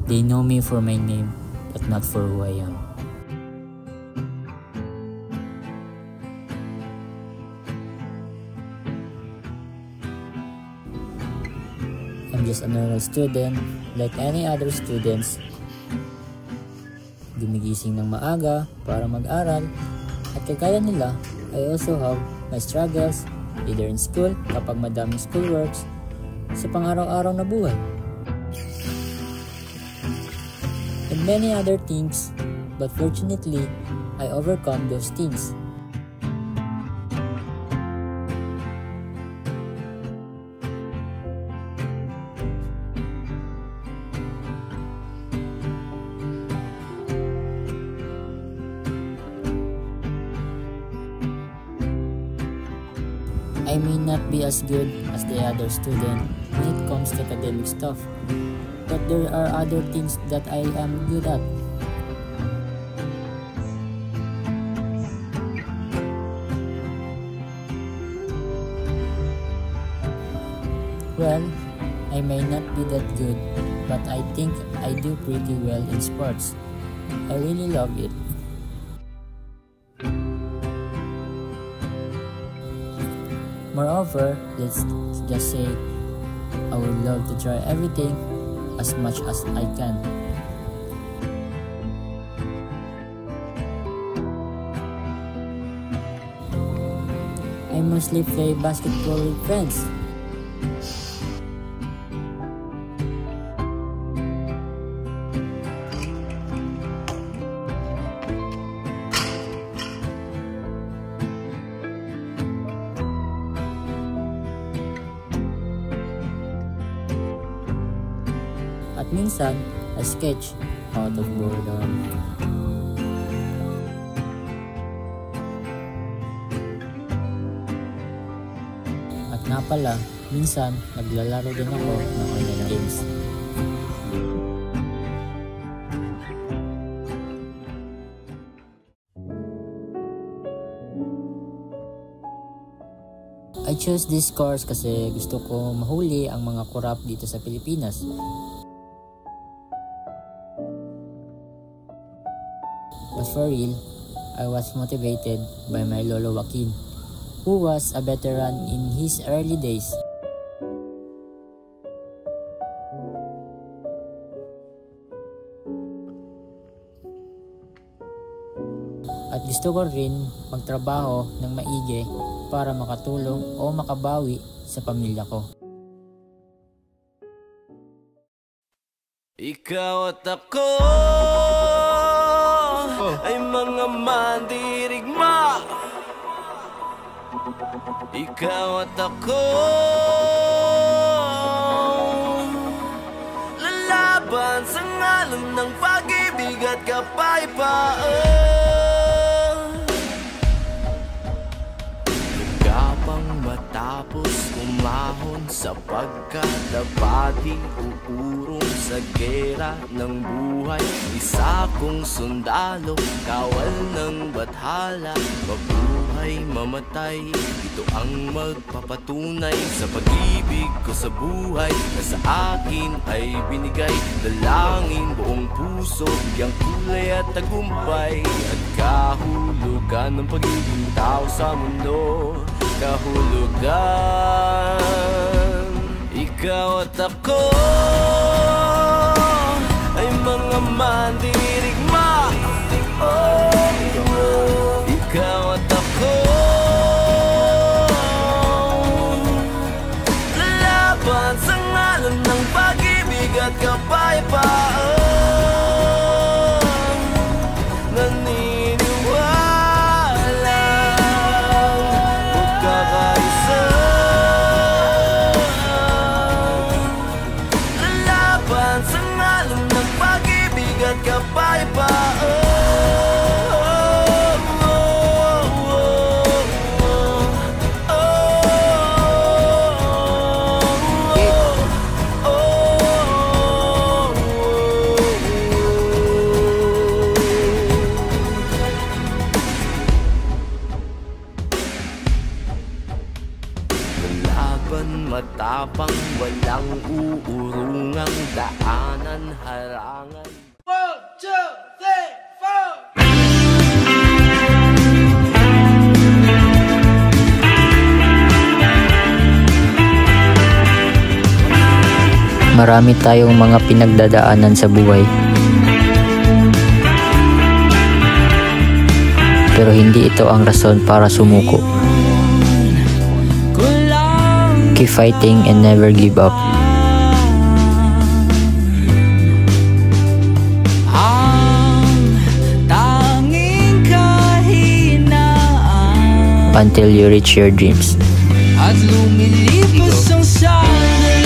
They know me for my name, but not for who I am. I'm just a normal student, like any other students. Gumigising ng maaga para mag-aral, at kagaya nila, I also have my struggles, either in school kapag madaming schoolworks, sa pang-araw-araw na buhay, and many other things, but fortunately, I overcome those things. I may not be as good as the other student when it comes to academic stuff, but there are other things that I am good at. Well, I may not be that good, but I think I do pretty well in sports. I really love it. Moreover, let's just say I would love to try everything as much as I can. I mostly play basketball with friends. At minsan, I sketch out of boredom. At nga pala, minsan naglalaro din ako ng online games. I chose this course kasi gusto ko mahuli ang mga korap dito sa Pilipinas. But for real, I was motivated by my lolo Joaquin, who was a veteran in his early days. At gusto ko rin magtrabaho ng maigi para makatulong o makabawi sa pamilya ko. Ikaw at ako ay mga mandirigma. Ikaw at ako lalaban sa ngalan ng pag-ibig at kapayapaan. Gapang matapos umahon sapagkat dapat uurong sa gera ng buhay. Isa kong sundalo, kawal ng bathala, mabuhay, mamatay. Ito ang magpapatunay sa pag-ibig ko sa buhay na sa akin ay binigay. Dalangin buong puso, bigyang kulay at tagumpay, at kahulugan ng pagiging tao sa mundo. Kahulugan. Ikaw at ako ay mga mandirigma. Ikaw at ako lalaban sa ngalan ng pag-ibig at kapayapaan. Naniniwala pagkakaisa, lalaban sa ngalan ng pag-ibig at kapayapaan. Walang uurungang daanan, harangan. 1, 2, 3, 4. Marami tayong mga pinagdadaanan sa buhay. Pero hindi ito ang rason para sumuko. Keep fighting and never give up. Until you reach your dreams. At lumilipas ang sandali.